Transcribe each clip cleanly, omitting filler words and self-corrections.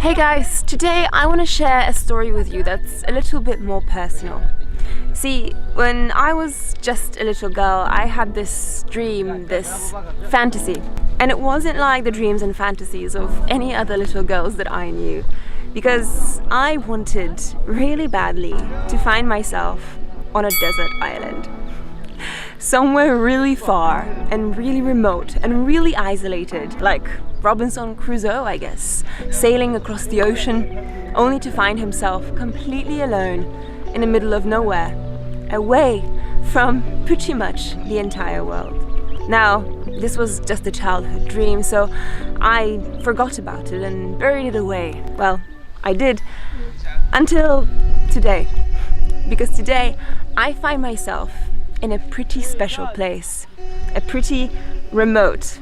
Hey guys, today I want to share a story with you that's a little bit more personal. See, when I was just a little girl, I had this dream, this fantasy. And it wasn't like the dreams and fantasies of any other little girls that I knew. Because I wanted really badly to find myself on a desert island. Somewhere really far and really remote and really isolated, like Robinson Crusoe, I guess, sailing across the ocean only to find himself completely alone in the middle of nowhere, away from pretty much the entire world. Now, this was just a childhood dream, so I forgot about it and buried it away. Well, I did, until today. Because today, I find myself in a pretty special place, a pretty remote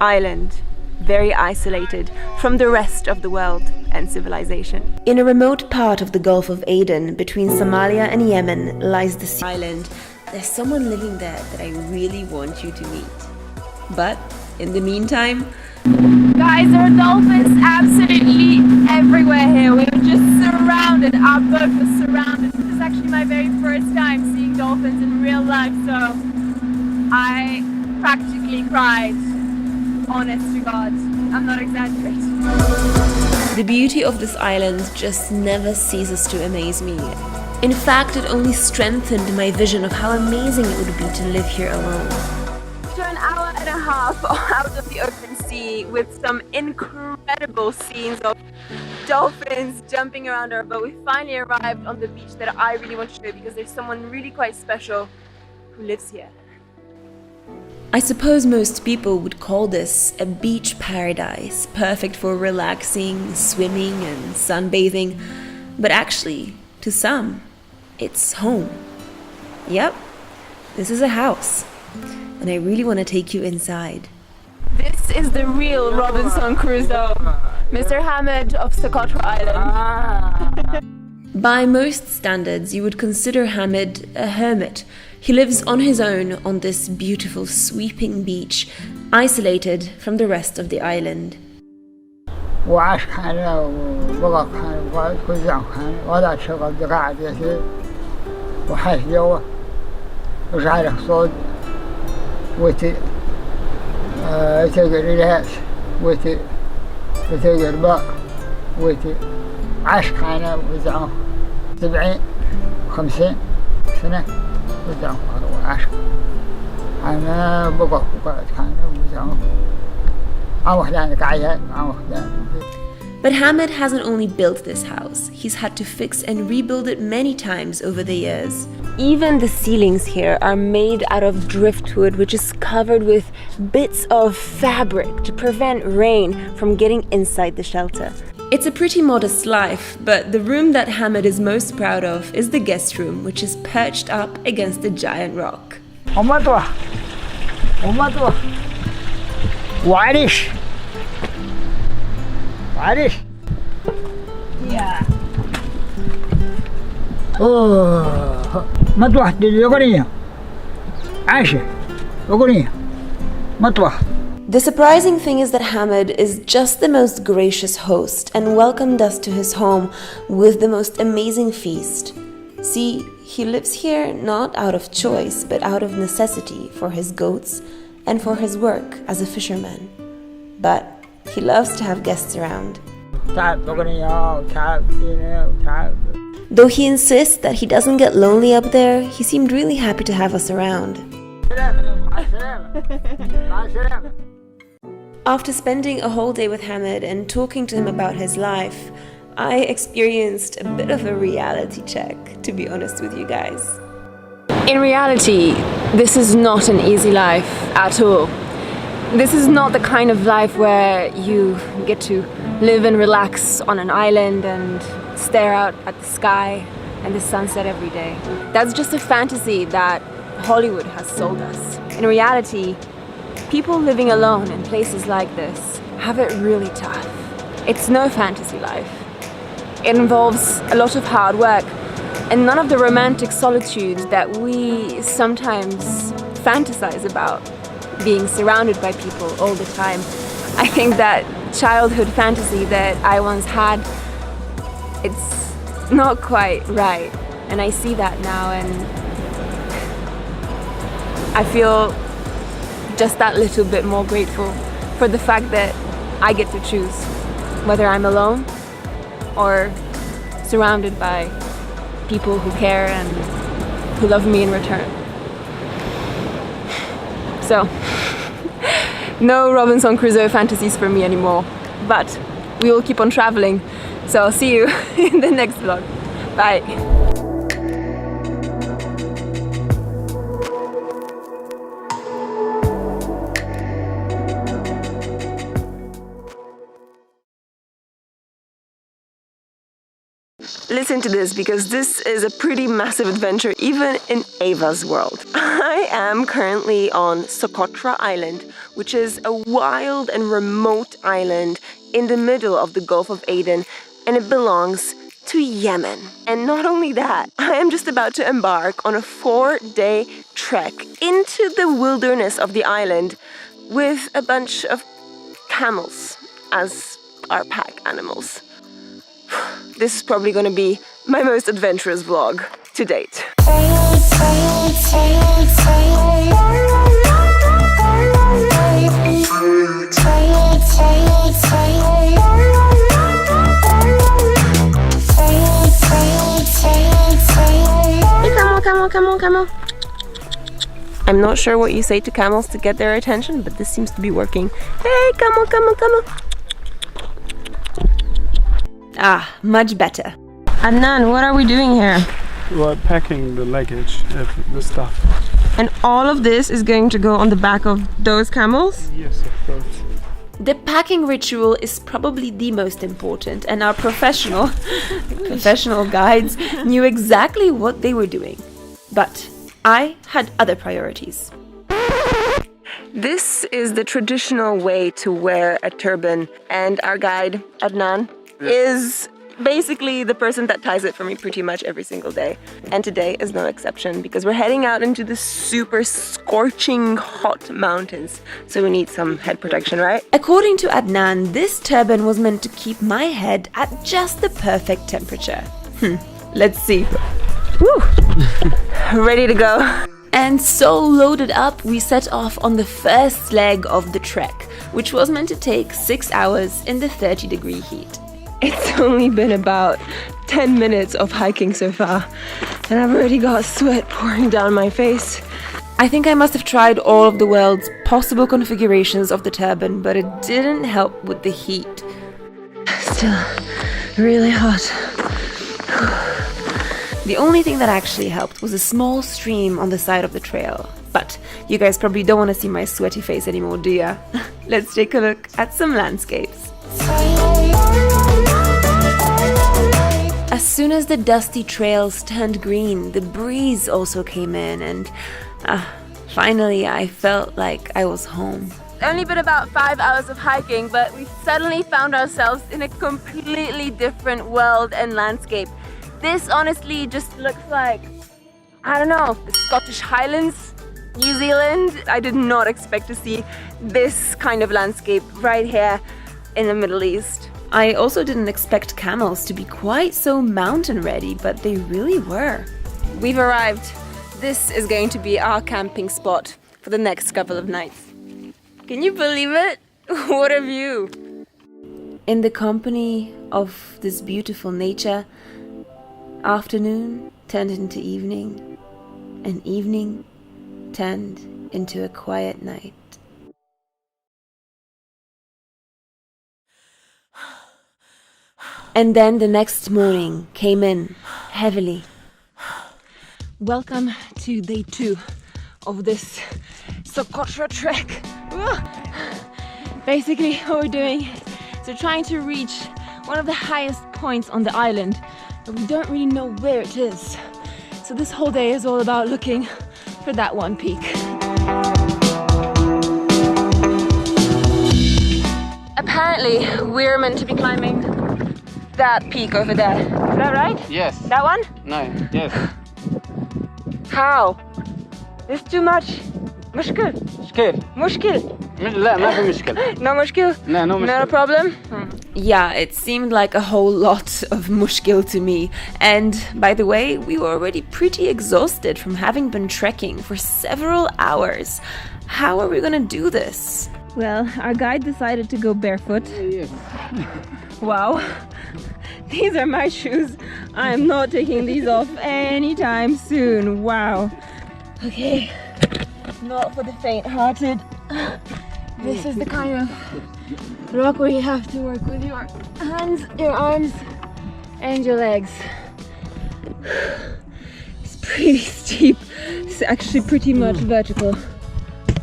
island, very isolated from the rest of the world and civilization. In a remote part of the Gulf of Aden, between Somalia and Yemen, lies the sea island. There's someone living there that I really want you to meet. But in the meantime, guys, there are dolphins absolutely everywhere here. We're just surrounded. Our boat was surrounded. This is actually my very first time seeing dolphins in real life, so I practically cried. Honest to God, I'm not exaggerating. The beauty of this island just never ceases to amaze me. In fact, it only strengthened my vision of how amazing it would be to live here alone. After an hour and a half out of the open sea with some incredible scenes of dolphins jumping around our boat, we finally arrived on the beach that I really want to show you because there's someone really quite special who lives here. I suppose most people would call this a beach paradise, perfect for relaxing, swimming and sunbathing. But actually, to some, it's home. Yep, this is a house. And I really want to take you inside. This is the real Robinson Crusoe, Mr. Hamid of Saqطrى Island. By most standards, you would consider Hamid a hermit. He lives on his own on this beautiful sweeping beach, isolated from the rest of the island. وعاش كان وبقى كان وكل كان ولا شغل قاعد يسير وحاش جوه وجعله صوت وتي تقر الهاس وتي تقر باء وتي عاش كان وزعه 70-50 سنة وزعه عاش أنا بقى كان وزعه But Hamid hasn't only built this house, he's had to fix and rebuild it many times over the years. Even the ceilings here are made out of driftwood, which is covered with bits of fabric to prevent rain from getting inside the shelter. It's a pretty modest life, but the room that Hamid is most proud of is the guest room, which is perched up against a giant rock. وعريش يا مطوح الأغنية عايشة أغنية مطوح. The surprising thing is that Hamid is just the most gracious host and welcomed us to his home with the most amazing feast. See, he lives here not out of choice but out of necessity for his goats and for his work as a fisherman. But he loves to have guests around. Though he insists that he doesn't get lonely up there, he seemed really happy to have us around. After spending a whole day with Hamid and talking to him about his life, I experienced a bit of a reality check, to be honest with you guys. In reality, this is not an easy life at all. This is not the kind of life where you get to live and relax on an island and stare out at the sky and the sunset every day. That's just a fantasy that Hollywood has sold us. In reality, people living alone in places like this have it really tough. It's no fantasy life. It involves a lot of hard work and none of the romantic solitude that we sometimes fantasize about, being surrounded by people all the time. I think that childhood fantasy that I once had, it's not quite right. And I see that now, and I feel just that little bit more grateful for the fact that I get to choose whether I'm alone or surrounded by people who care and who love me in return. So, no Robinson Crusoe fantasies for me anymore, but we will keep on traveling. So I'll see you in the next vlog. Bye. Listen to this, because this is a pretty massive adventure even in Ava's world. I am currently on Saqطrى Island, which is a wild and remote island in the middle of the Gulf of Aden, and it belongs to Yemen. And not only that, I am just about to embark on a 4-day trek into the wilderness of the island with a bunch of camels as our pack animals. This is probably going to be my most adventurous vlog to date. Hey, camel. I'm not sure what you say to camels to get their attention, but this seems to be working. Hey, camel. Ah, much better. Adnan, what are we doing here? We're packing the luggage, the stuff. And all of this is going to go on the back of those camels? Yes, of course. The packing ritual is probably the most important, and our professional guides knew exactly what they were doing. But I had other priorities. This is the traditional way to wear a turban, and our guide, Adnan, is basically the person that ties it for me pretty much every single day. And today is no exception, because we're heading out into the super scorching hot mountains. So we need some head protection, right? According to Adnan, this turban was meant to keep my head at just the perfect temperature. Let's see. Woo! Ready to go. And so loaded up, we set off on the first leg of the trek, which was meant to take 6 hours in the 30-degree heat. It's only been about 10 minutes of hiking so far, and I've already got sweat pouring down my face. I think I must have tried all of the world's possible configurations of the turban, but it didn't help with the heat. Still really hot. The only thing that actually helped was a small stream on the side of the trail. But you guys probably don't want to see my sweaty face anymore, do ya? Let's take a look at some landscapes. As soon as the dusty trails turned green, the breeze also came in, and finally I felt like I was home. Only been about 5 hours of hiking, but we suddenly found ourselves in a completely different world and landscape. This honestly just looks like, I don't know, the Scottish Highlands, New Zealand. I did not expect to see this kind of landscape right here in the Middle East. I also didn't expect camels to be quite so mountain ready, but they really were. We've arrived. This is going to be our camping spot for the next couple of nights. Can you believe it? What a view! In the company of this beautiful nature, afternoon turned into evening, and evening turned into a quiet night. And then the next morning came in heavily. Welcome to day 2 of this Saqطrى trek. Basically what we're doing is we're trying to reach one of the highest points on the island, but we don't really know where it is. So this whole day is all about looking for that one peak. Apparently we're meant to be climbing that peak over there. Is that right? Yes. That one? No. Yes. How? It's too much. Mushkil. Scared. Mushkil. لا ما في مشكلة. No mushkil? لا no Not a مشكلة. problem? Yeah, it seemed like a whole lot of mushkil to me. And by the way, we were already pretty exhausted from having been trekking for several hours. How are we gonna do this? Well, our guide decided to go barefoot. Yes. Wow. These are my shoes. I am not taking these off anytime soon. Wow. Okay. Not for the faint-hearted. This is the kind of rock where you have to work with your hands, your arms, and your legs. It's pretty steep. It's actually pretty much vertical.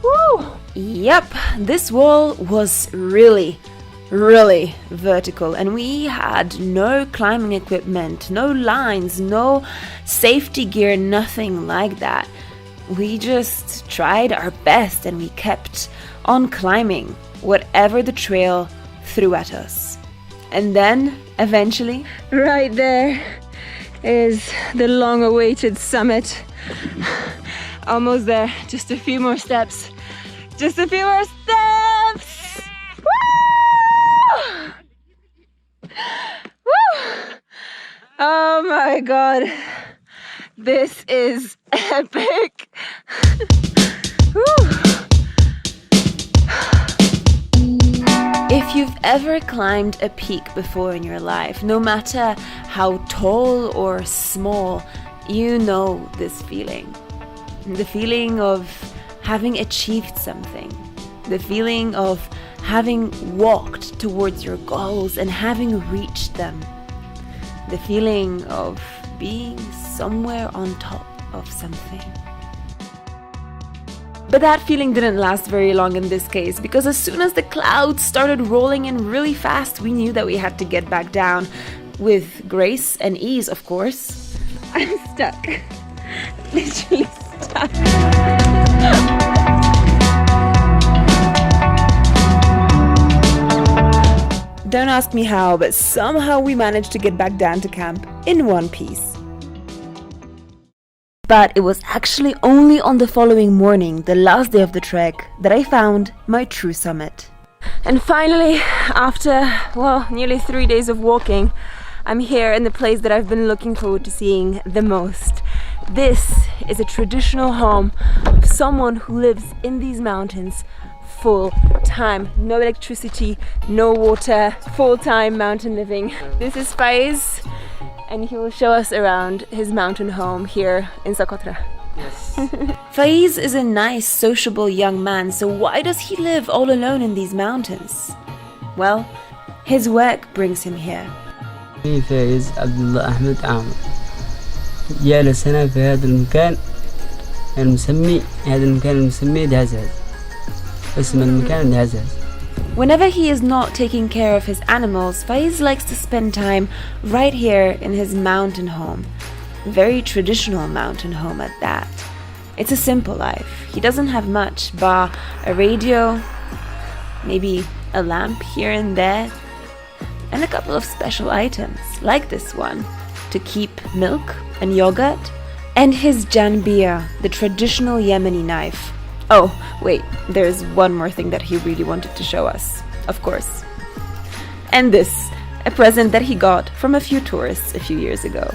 Woo! Yep, this wall was really vertical, and we had no climbing equipment, no lines, no safety gear, nothing like that. We just tried our best and we kept on climbing whatever the trail threw at us. And then, eventually, right there is the long-awaited summit. Almost there, just a few more steps. Just a few more steps! Woo! Woo! Oh my god. This is epic. If you've ever climbed a peak before in your life, no matter how tall or small, you know this feeling. The feeling of having achieved something. The feeling of having walked towards your goals and having reached them. The feeling of being somewhere on top of something. But that feeling didn't last very long in this case, because as soon as the clouds started rolling in really fast, we knew that we had to get back down with grace and ease, of course. I'm stuck. Literally stuck. Don't ask me how, but somehow we managed to get back down to camp in one piece. But it was actually only on the following morning, the last day of the trek, that I found my true summit. And finally, after, well, nearly 3 days of walking, I'm here in the place that I've been looking forward to seeing the most. This is a traditional home of someone who lives in these mountains full time. No electricity, no water, full-time mountain living. This is Faiz, and he will show us around his mountain home here in Saqطرى. Yes. Faiz is a nice, sociable young man, so why does he live all alone in these mountains? Well, his work brings him here. فايز عبد الله أحمد عامر جالس هنا في هذا المكان المسمي دهزاز. اسم المكان دهزاز. Whenever he is not taking care of his animals, Faiz likes to spend time right here in his mountain home. Very traditional mountain home at that. It's a simple life. He doesn't have much, bar a radio, maybe a lamp here and there, and a couple of special items, like this one, to keep milk and yogurt, and his janbiya, the traditional Yemeni knife. Oh, wait, there's one more thing that he really wanted to show us, of course. And this, a present that he got from a few tourists a few years ago.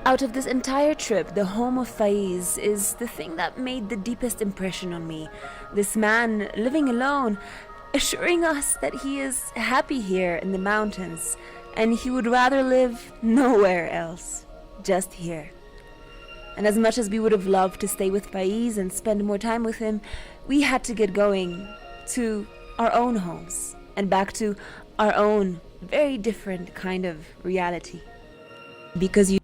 Out of this entire trip, the home of Faiz is the thing that made the deepest impression on me. This man living alone, assuring us that he is happy here in the mountains and he would rather live nowhere else, just here. And as much as we would have loved to stay with Faiz and spend more time with him, we had to get going to our own homes and back to our own very different kind of reality. Because you